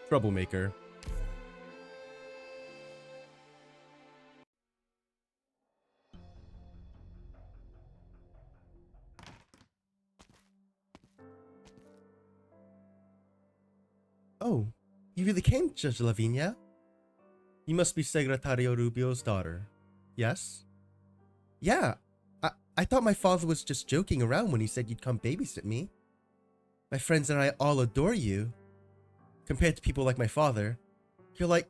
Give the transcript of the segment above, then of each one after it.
Troublemaker. Oh, you really came, Judge Lavinia? You must be Secretario Rubio's daughter. Yes? Yeah, I thought my father was just joking around when he said you'd come babysit me. My friends and I all adore you. Compared to people like my father, you're like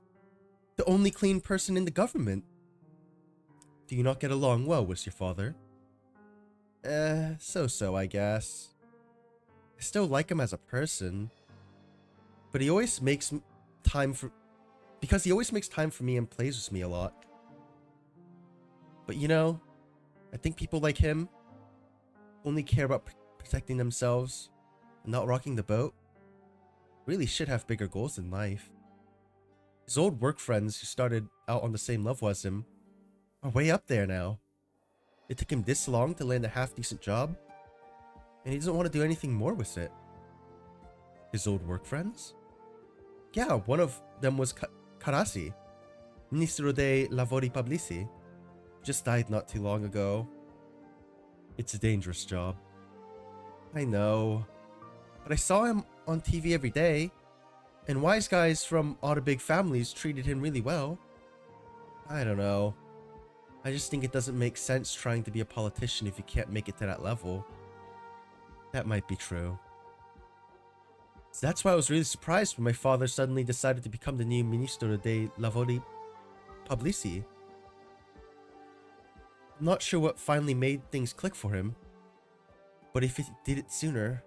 the only clean person in the government. Do you not get along well with your father? So-so, I guess. I still like him as a person, but he always makes time for... Because he always makes time for me and plays with me a lot. But you know, I think people like him only care about protecting themselves and not rocking the boat. Really should have bigger goals in life. His old work friends who started out on the same level as him are way up there now. It took him this long to land a half-decent job, and he doesn't want to do anything more with it. His old work friends? Yeah, one of them was Karasi, Ministro de Lavori Pubblici. Just died not too long ago. It's a dangerous job. I know, but I saw him on TV every day, and wise guys from all the big families treated him really well. I don't know. I just think it doesn't make sense trying to be a politician if you can't make it to that level. That might be true. So that's why I was really surprised when my father suddenly decided to become the new Ministro de Lavori Pubblici. I'm not sure what finally made things click for him, but if he did it sooner,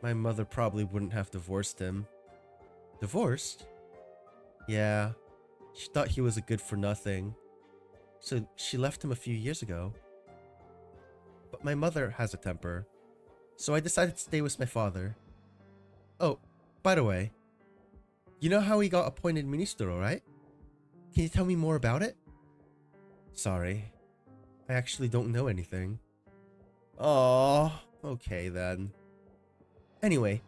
my mother probably wouldn't have divorced him. Divorced? Yeah, she thought he was a good for nothing, so she left him a few years ago. But my mother has a temper, so I decided to stay with my father. Oh, by the way, you know how he got appointed ministro, right? Can you tell me more about it? Sorry, I actually don't know anything. Aww, okay then. Anyway,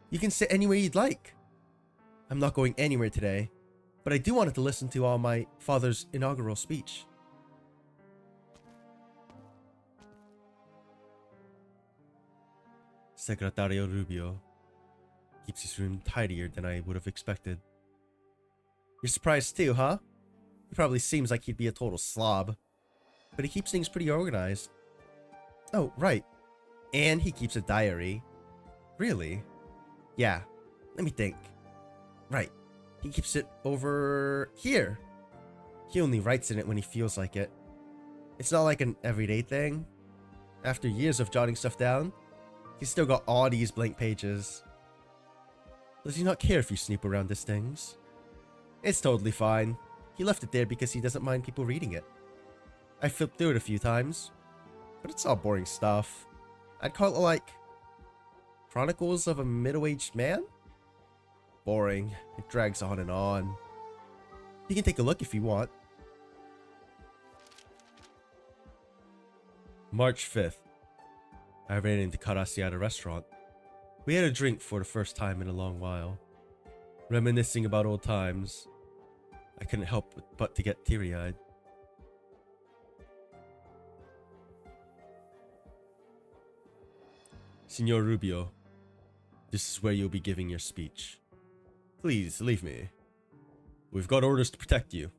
you can sit anywhere you'd like. I'm not going anywhere today, but I do want to listen to all my father's inaugural speech. Secretario Rubio keeps his room tidier than I would have expected. You're surprised too, huh? He probably seems like he'd be a total slob, but he keeps things pretty organized. Oh, right. And he keeps a diary. Really? Yeah, let me think. Right, he keeps it over here. He only writes in it when he feels like it. It's not like an everyday thing. After years of jotting stuff down, he's still got all these blank pages. Does he not care if you snoop around his things? It's totally fine. He left it there because he doesn't mind people reading it. I flipped through it a few times, but it's all boring stuff. I'd call it like Chronicles of a Middle-Aged Man? Boring. It drags on and on. You can take a look if you want. March 5th. I ran into Karasi at a restaurant. We had a drink for the first time in a long while. Reminiscing about old times. I couldn't help but to get teary-eyed. Signor Rubio, this is where you'll be giving your speech. Please, leave me. We've got orders to protect you.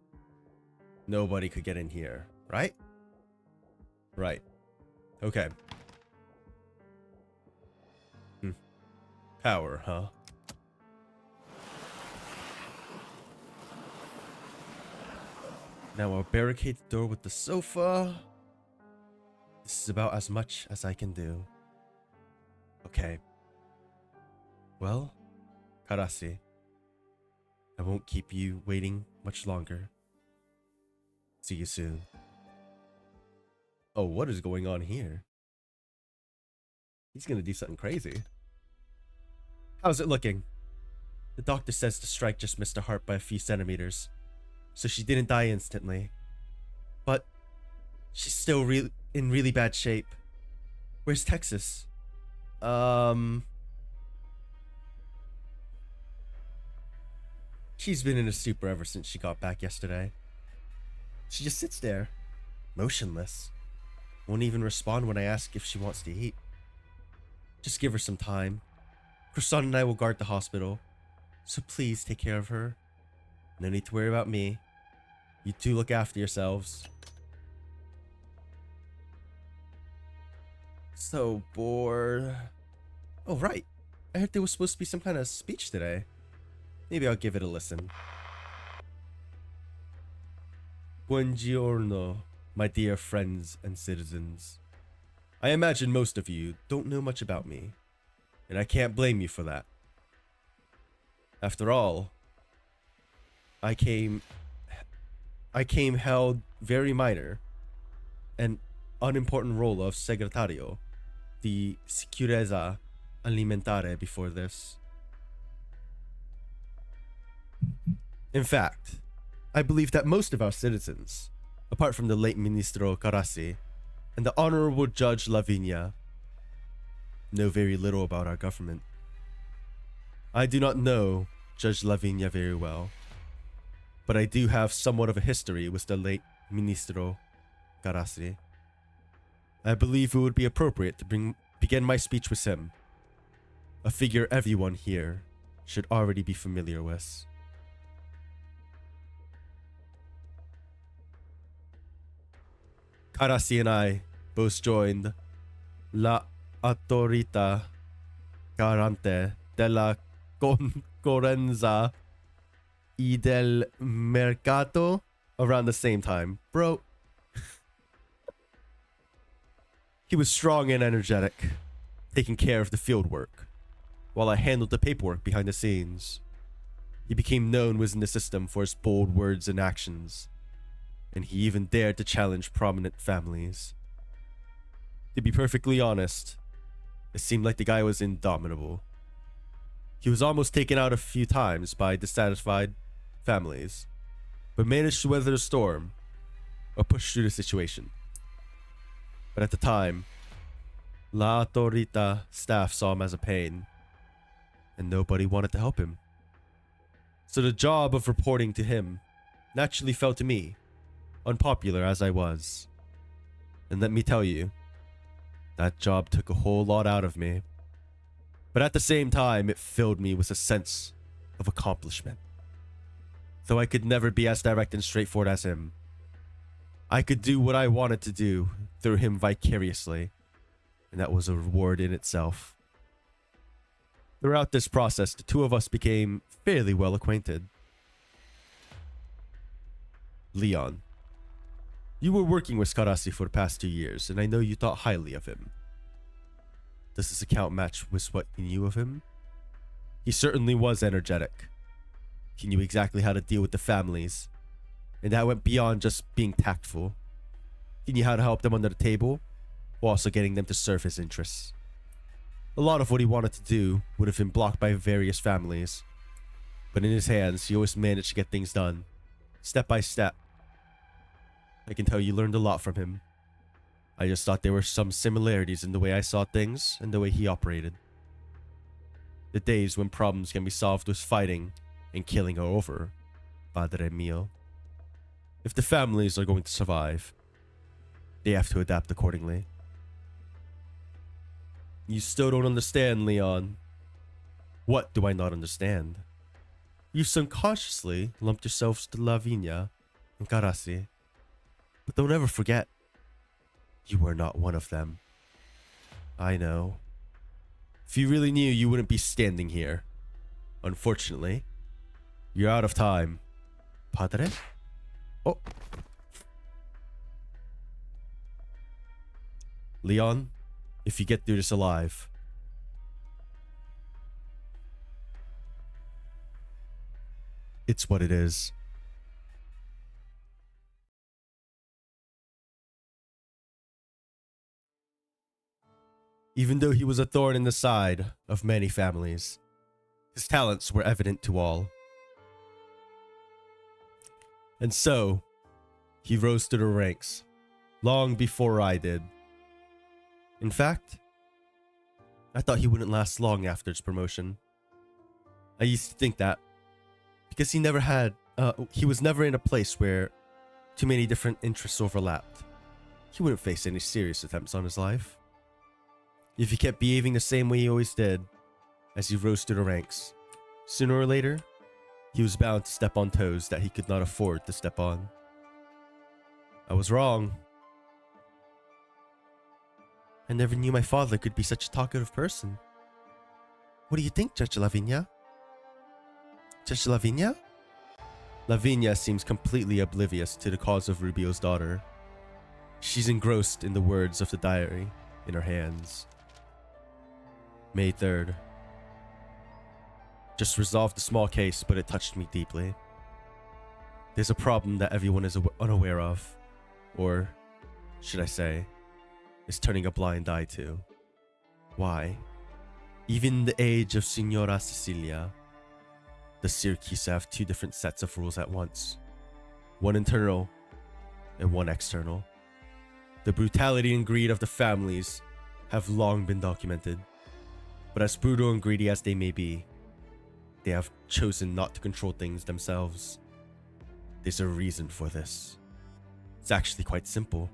Nobody could get in here, right? Right. Okay. Power, huh? Now I'll barricade the door with the sofa. This is about as much as I can do. Okay. Well, Karasi, I won't keep you waiting much longer. See you soon. Oh, what is going on here? He's gonna do something crazy. How's it looking? The doctor says the strike just missed her heart by a few centimeters, so she didn't die instantly. But she's still in really bad shape. Where's Texas? She's been in a stupor ever since she got back yesterday. She just sits there, motionless. Won't even respond when I ask if she wants to eat. Just give her some time. Croissant and I will guard the hospital, so please take care of her. No need to worry about me. You two look after yourselves. So bored. Oh, right. I heard there was supposed to be some kind of speech today. Maybe I'll give it a listen. Buongiorno, my dear friends and citizens. I imagine most of you don't know much about me, and I can't blame you for that. After all, I came held very minor and unimportant role of segretario di sicurezza alimentare before this. In fact, I believe that most of our citizens, apart from the late Ministro Carassi and the Honorable Judge Lavinia, know very little about our government. I do not know Judge Lavinia very well, but I do have somewhat of a history with the late Ministro Carassi. I believe it would be appropriate to begin my speech with him, a figure everyone here should already be familiar with. Carassi and I both joined La Autorità Garante della Concorrenza y del Mercato around the same time. Bro. He was strong and energetic, taking care of the field work, while I handled the paperwork behind the scenes. He became known within the system for his bold words and actions, and he even dared to challenge prominent families. To be perfectly honest, it seemed like the guy was indomitable. He was almost taken out a few times by dissatisfied families, but managed to weather the storm or push through the situation. But at the time, La Autorita staff saw him as a pain, and nobody wanted to help him. So the job of reporting to him naturally fell to me, unpopular as I was. And let me tell you, that job took a whole lot out of me. But at the same time, it filled me with a sense of accomplishment. Though I could never be as direct and straightforward as him, I could do what I wanted to do through him vicariously, and that was a reward in itself. Throughout this process, the two of us became fairly well acquainted. Leon, you were working with Carassi for the past 2 years, and I know you thought highly of him. Does this account match with what you knew of him? He certainly was energetic. He knew exactly how to deal with the families, and that went beyond just being tactful. He knew how to help them under the table, while also getting them to serve his interests. A lot of what he wanted to do would have been blocked by various families, but in his hands, he always managed to get things done, step by step. I can tell you learned a lot from him. I just thought there were some similarities in the way I saw things and the way he operated. The days when problems can be solved with fighting and killing are over, Padre mio. If the families are going to survive, they have to adapt accordingly. You still don't understand, Leon. What do I not understand? You subconsciously lumped yourselves to Lavinia and Carassi. But don't ever forget, you are not one of them. I know. If you really knew, you wouldn't be standing here. Unfortunately, you're out of time. Padre? Oh. Leon, if you get through this alive, it's what it is. Even though he was a thorn in the side of many families, his talents were evident to all. And so, he rose to the ranks, long before I did. In fact, I thought he wouldn't last long after his promotion. I used to think that, because he was never in a place where too many different interests overlapped. He wouldn't face any serious attempts on his life. If he kept behaving the same way he always did, as he rose through the ranks, sooner or later, he was bound to step on toes that he could not afford to step on. I was wrong. I never knew my father could be such a talkative person. What do you think, Judge Lavinia? Judge Lavinia? Lavinia seems completely oblivious to the cause of Rubio's daughter. She's engrossed in the words of the diary in her hands. May 3rd. Just resolved a small case, but it touched me deeply. There's a problem that everyone is unaware of, or should I say, is turning a blind eye to. Why? Even in the age of Signora Cecilia, the Siracuse have two different sets of rules at once. One internal and one external. The brutality and greed of the families have long been documented. But as brutal and greedy as they may be, they have chosen not to control things themselves. There's a reason for this. It's actually quite simple.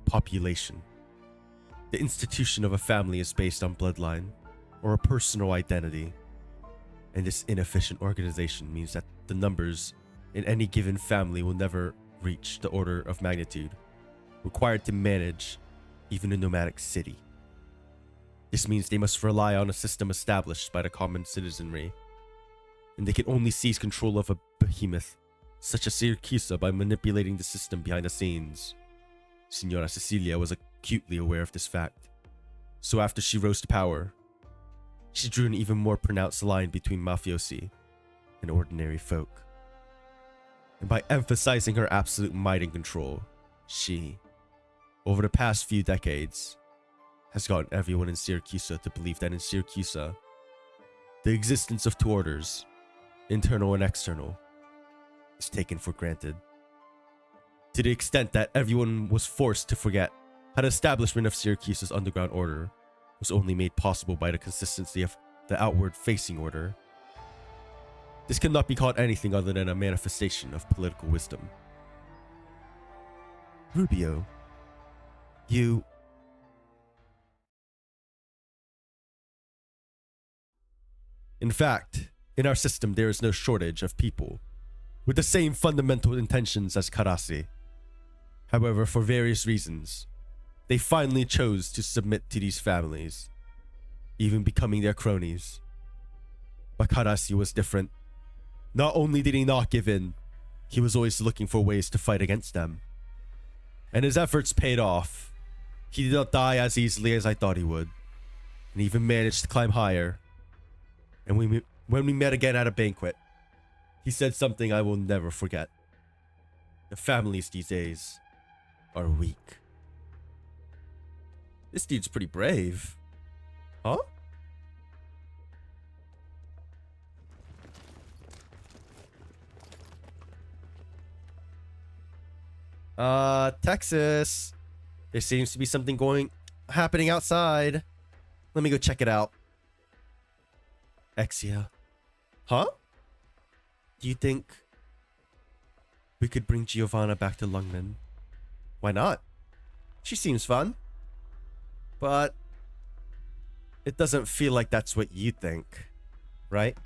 Population. The institution of a family is based on bloodline or a personal identity. And this inefficient organization means that the numbers in any given family will never reach the order of magnitude required to manage even a nomadic city. This means they must rely on a system established by the common citizenry, and they can only seize control of a behemoth such as Siracuse by manipulating the system behind the scenes. Signora Cecilia was acutely aware of this fact, so after she rose to power, she drew an even more pronounced line between mafiosi and ordinary folk. And by emphasizing her absolute might and control, she, over the past few decades, has gotten everyone in Siracuse to believe that in Siracuse, the existence of two orders, internal and external, is taken for granted. To the extent that everyone was forced to forget how the establishment of Syracuse's underground order was only made possible by the consistency of the outward-facing order. This cannot be called anything other than a manifestation of political wisdom. Rubio, you... In fact, in our system there is no shortage of people with the same fundamental intentions as Karasi. However, for various reasons, they finally chose to submit to these families, even becoming their cronies. But Karasi was different. Not only did he not give in, he was always looking for ways to fight against them. And his efforts paid off. He did not die as easily as I thought he would, and even managed to climb higher. And when we met again at a banquet, he said something I will never forget. The families these days are weak. This dude's pretty brave. Huh? Texas. There seems to be something happening outside. Let me go check it out. Exia. Huh? Do you think we could bring Giovanna back to Lungmen? Why not? She seems fun. But it doesn't feel like that's what you think, right?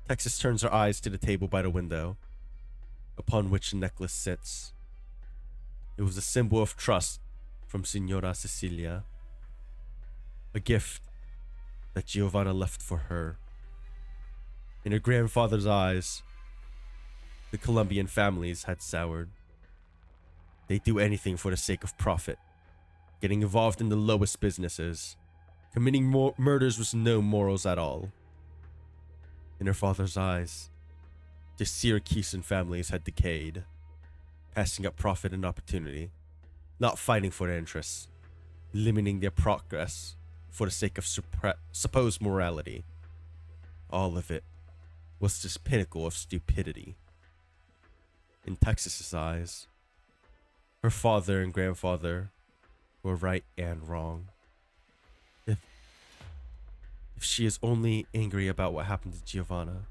Texas turns her eyes to the table by the window, upon which the necklace sits. It was a symbol of trust from Signora Cecilia. A gift that Giovanna left for her. In her grandfather's eyes, the Colombian families had soured. They do anything for the sake of profit, getting involved in the lowest businesses, committing murders with no morals at all. In her father's eyes, the Syracusan families had decayed, passing up profit and opportunity, not fighting for their interests, limiting their progress for the sake of supposed morality. All of it was this pinnacle of stupidity. In Texas's eyes, her father and grandfather were right and wrong. If she is only angry about what happened to Giovanna,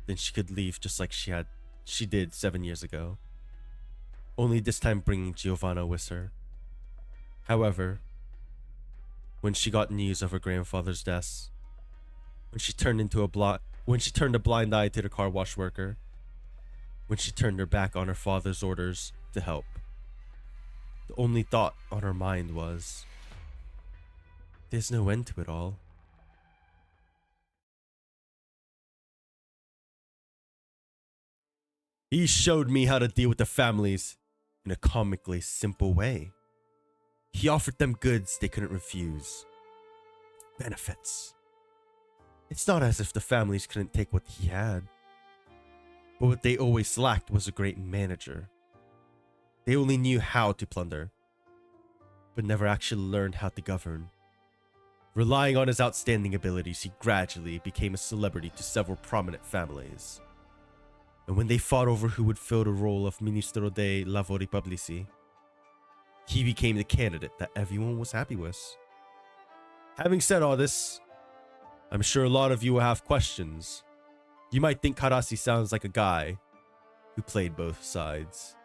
then she could leave just like she did 7 years ago. Only this time bringing Giovanna with her. However, when she got news of her grandfather's death, when she turned a blind eye to the car wash worker, when she turned her back on her father's orders to help, the only thought on her mind was, there's no end to it all. He showed me how to deal with the families in a comically simple way. He offered them goods they couldn't refuse. Benefits. It's not as if the families couldn't take what he had. But what they always lacked was a great manager. They only knew how to plunder, but never actually learned how to govern. Relying on his outstanding abilities, he gradually became a celebrity to several prominent families. And when they fought over who would fill the role of Ministro dei Lavori Pubblici, he became the candidate that everyone was happy with. Having said all this, I'm sure a lot of you will have questions. You might think Karasi sounds like a guy who played both sides.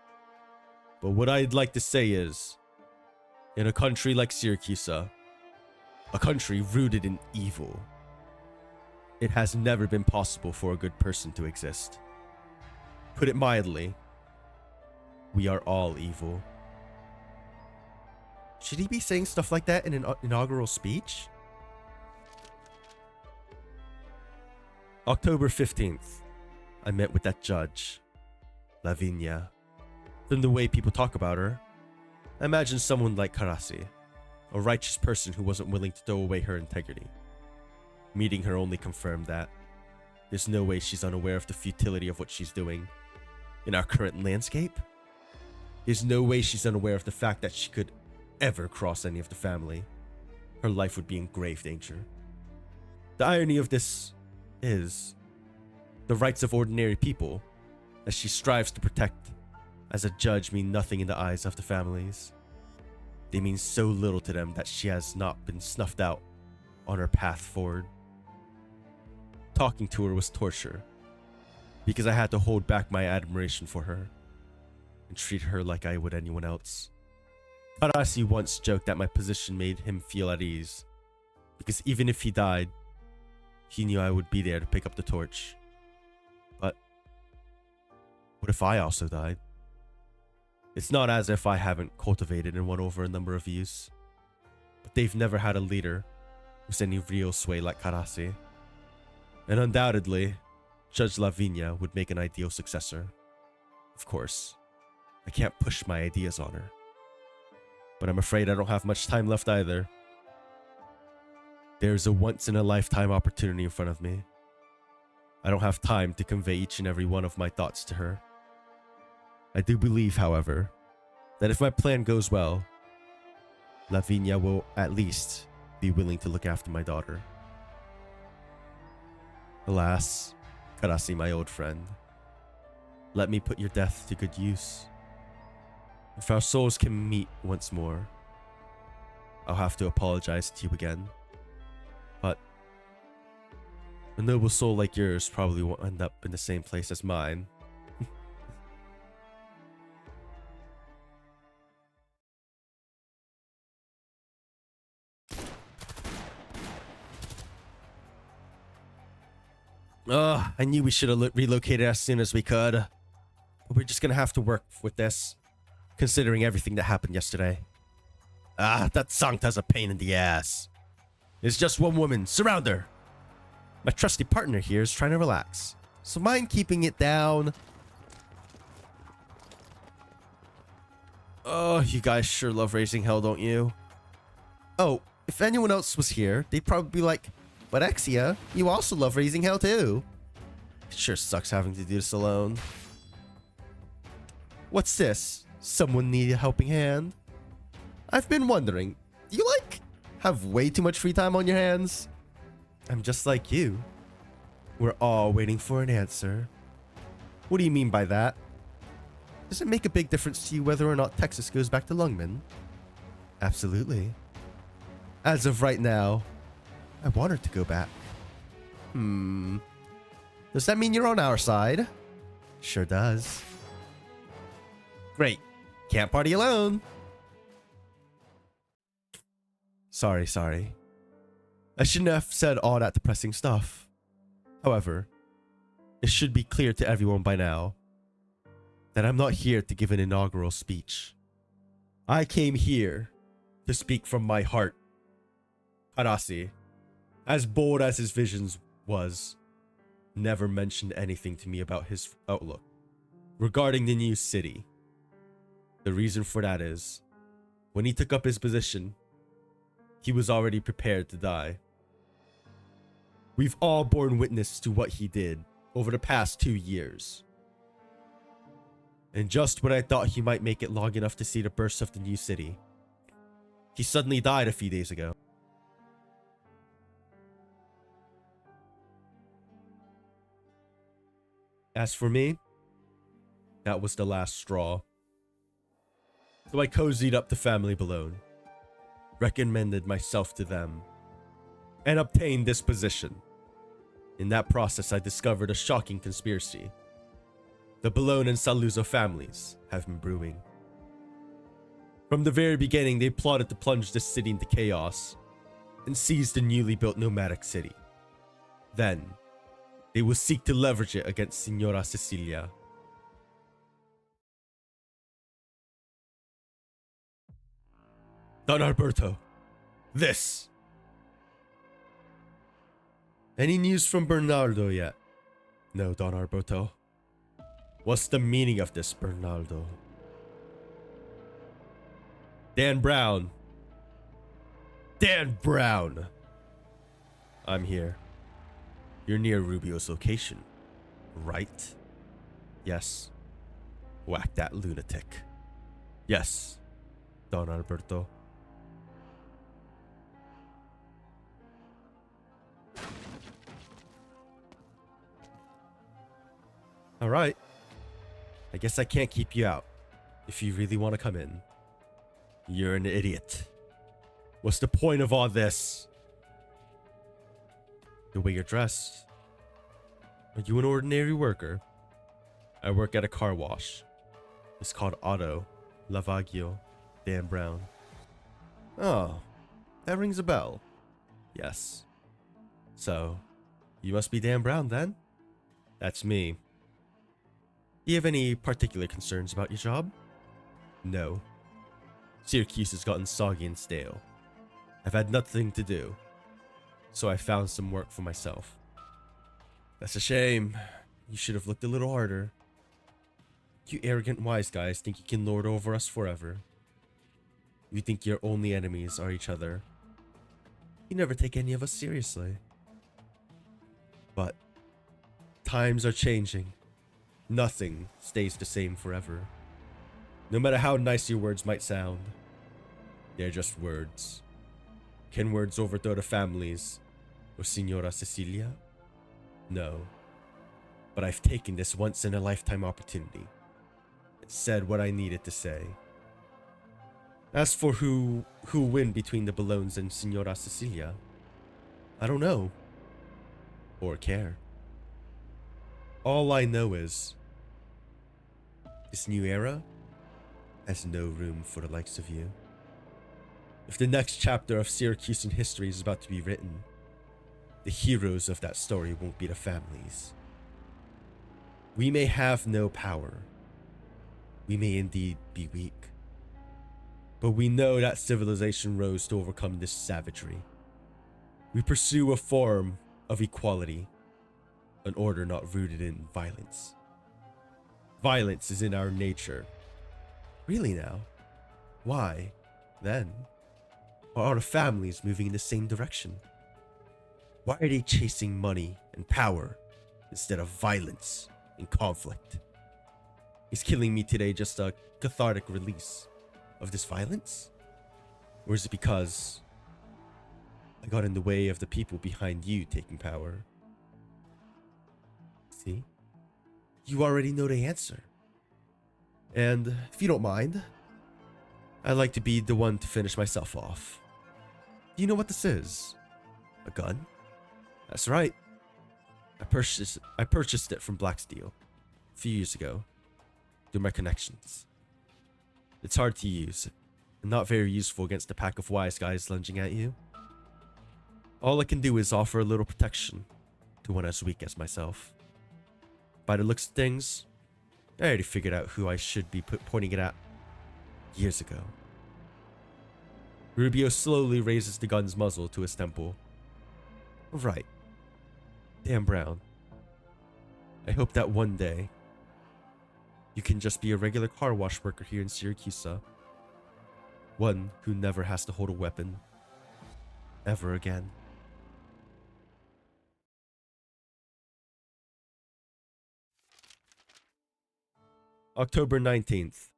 But what I'd like to say is, in a country like Syracuse, a country rooted in evil, it has never been possible for a good person to exist. Put it mildly, we are all evil. Should he be saying stuff like that in an inaugural speech? October 15th, I met with that judge, Lavinia. From the way people talk about her, I imagine someone like Karasi, a righteous person who wasn't willing to throw away her integrity. Meeting her only confirmed that. There's no way she's unaware of the futility of what she's doing. In our current landscape, there's no way she's unaware of the fact that she could ever cross any of the family. Her life would be in grave danger. The irony of this is the rights of ordinary people, as she strives to protect, as a judge, mean nothing in the eyes of the families. They mean so little to them that she has not been snuffed out on her path forward. Talking to her was torture, because I had to hold back my admiration for her and treat her like I would anyone else. Karasi once joked that my position made him feel at ease, because even if he died, he knew I would be there to pick up the torch. But what if I also died? It's not as if I haven't cultivated and won over a number of youths, but they've never had a leader with any real sway like Karasi. And undoubtedly, Judge Lavinia would make an ideal successor. Of course, I can't push my ideas on her. But I'm afraid I don't have much time left either. There's a once-in-a-lifetime opportunity in front of me. I don't have time to convey each and every one of my thoughts to her. I do believe, however, that if my plan goes well, Lavinia will at least be willing to look after my daughter. Alas, Karasi, my old friend, let me put your death to good use. If our souls can meet once more, I'll have to apologize to you again. But a noble soul like yours probably won't end up in the same place as mine. I knew we should have relocated as soon as we could. But we're just gonna have to work with this, considering everything that happened yesterday. That Sancta's a pain in the ass. It's just one woman. Surround her. My trusty partner here is trying to relax, so mind keeping it down. Oh, you guys sure love raising hell, don't you? Oh, if anyone else was here, they'd probably be like, but Exia, you also love raising hell too. It sure sucks having to do this alone. What's this? Someone need a helping hand? I've been wondering, do you have way too much free time on your hands? I'm just like you. We're all waiting for an answer. What do you mean by that? Does it make a big difference to you whether or not Texas goes back to Lungman? Absolutely. As of right now, I want her to go back. Does that mean you're on our side? Sure does. Great. Can't party alone. Sorry. I shouldn't have said all that depressing stuff. However, it should be clear to everyone by now that I'm not here to give an inaugural speech. I came here to speak from my heart. Arasi, as bold as his visions was, never mentioned anything to me about his outlook regarding the new city. The reason for that is, when he took up his position, he was already prepared to die. We've all borne witness to what he did over the past 2 years. And just when I thought he might make it long enough to see the birth of the new city, he suddenly died a few days ago. As for me, that was the last straw. So I cozied up the family below, recommended myself to them, and obtained this position. In that process, I discovered a shocking conspiracy. The Bologna and Saluzzo families have been brewing. From the very beginning, they plotted to plunge this city into chaos and seize the newly built nomadic city. Then, they will seek to leverage it against Signora Cecilia. Don Alberto, this. Any news from Bernardo yet? No, Don Alberto. What's the meaning of this, Bernardo? Dan Brown. Dan Brown. I'm here. You're near Rubio's location, right? Yes. Whack that lunatic. Yes, Don Alberto. Alright. I guess I can't keep you out. If you really want to come in. You're an idiot. What's the point of all this? The way you're dressed. Are you an ordinary worker? I work at a car wash. It's called Auto Lavaggio Dan Brown. Oh, that rings a bell. Yes. So, you must be Dan Brown then? That's me. Do you have any particular concerns about your job? No. Syracuse has gotten soggy and stale. I've had nothing to do, so I found some work for myself. That's a shame. You should have looked a little harder. You arrogant wise guys think you can lord over us forever. You think your only enemies are each other. You never take any of us seriously. But times are changing. Nothing stays the same forever. No matter how nice your words might sound, they're just words. Can words overthrow the families of Signora Cecilia? No. But I've taken this once-in-a-lifetime opportunity and said what I needed to say. As for who'll win between the Bolognes and Signora Cecilia, I don't know. Or care. All I know is, this new era has no room for the likes of you. If the next chapter of Syracusan history is about to be written, the heroes of that story won't be the families. We may have no power. We may indeed be weak. But we know that civilization rose to overcome this savagery. We pursue a form of equality, an order not rooted in violence. Violence is in our nature. Really now? Why, then, are all the families moving in the same direction? Why are they chasing money and power instead of violence and conflict? Is killing me today just a cathartic release of this violence? Or is it because I got in the way of the people behind you taking power? See? You already know the answer. And if you don't mind, I'd like to be the one to finish myself off. Do you know what this is? A gun? That's right. I purchased it from Blacksteel a few years ago through my connections. It's hard to use and not very useful against a pack of wise guys lunging at you. All I can do is offer a little protection to one as weak as myself. By the looks of things, I already figured out who I should be pointing it at years ago. Rubio slowly raises the gun's muzzle to his temple. Right. Dan Brown. I hope that one day you can just be a regular car wash worker here in Syracuse. One who never has to hold a weapon ever again. October 19th.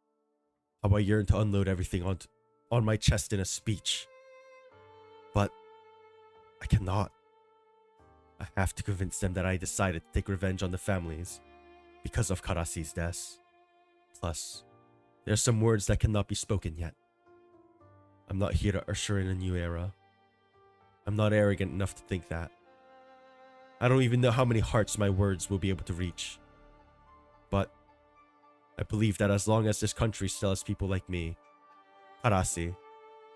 How I yearn to unload everything on my chest in a speech. But I cannot. I have to convince them that I decided to take revenge on the families because of Karasi's death. Plus, there are some words that cannot be spoken yet. I'm not here to usher in a new era. I'm not arrogant enough to think that. I don't even know how many hearts my words will be able to reach. But I believe that as long as this country still has people like me, Karasi,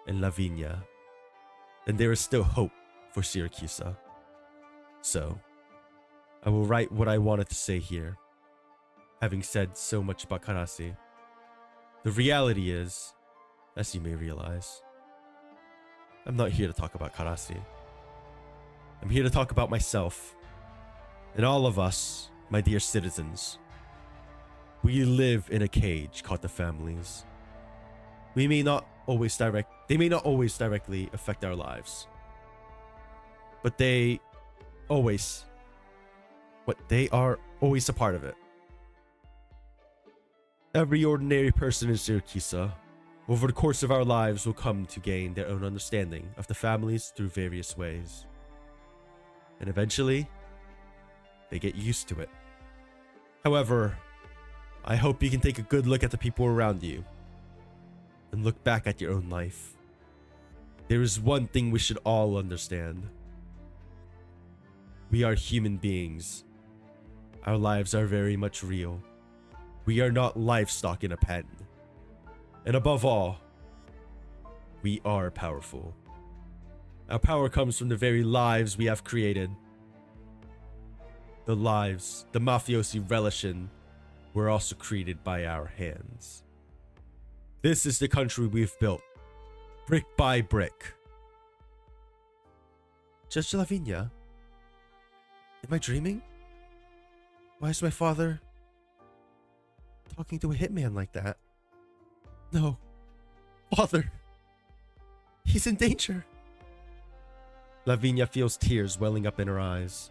and Lavinia, then there is still hope for Syracuse. So, I will write what I wanted to say here, having said so much about Karasi. The reality is, as you may realize, I'm not here to talk about Karasi. I'm here to talk about myself, and all of us, my dear citizens. We live in a cage called the families. They may not always directly affect our lives, but they are always a part of it. Every ordinary person in Syracuse, over the course of our lives, will come to gain their own understanding of the families through various ways. And eventually, they get used to it. However, I hope you can take a good look at the people around you and look back at your own life. There is one thing we should all understand. We are human beings. Our lives are very much real. We are not livestock in a pen. And above all, we are powerful. Our power comes from the very lives we have created. The lives the mafiosi relish in were also created by our hands. This is the country we've built, brick by brick. Judge Lavinia? Am I dreaming? Why is my father talking to a hitman like that? No. Father! He's in danger! Lavinia feels tears welling up in her eyes,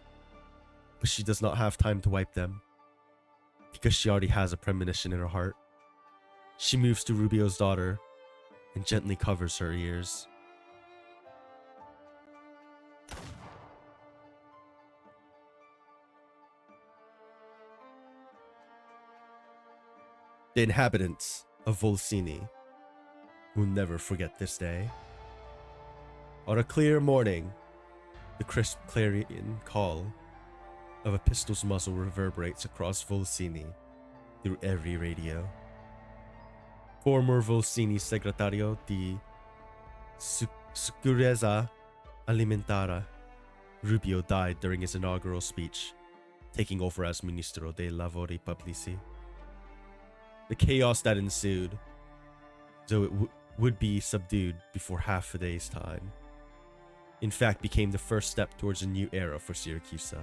but she does not have time to wipe them, because she already has a premonition in her heart. She moves to Rubio's daughter and gently covers her ears. The inhabitants of Volsini will never forget this day. On a clear morning, the crisp clarion call of a pistol's muzzle reverberates across Volsini through every radio. Former Volsini Segretario di Sicurezza Alimentare, Rubio died during his inaugural speech, taking over as Ministro dei Lavori Pubblici. The chaos that ensued, though it would be subdued before half a day's time, in fact became the first step towards a new era for Syracuse.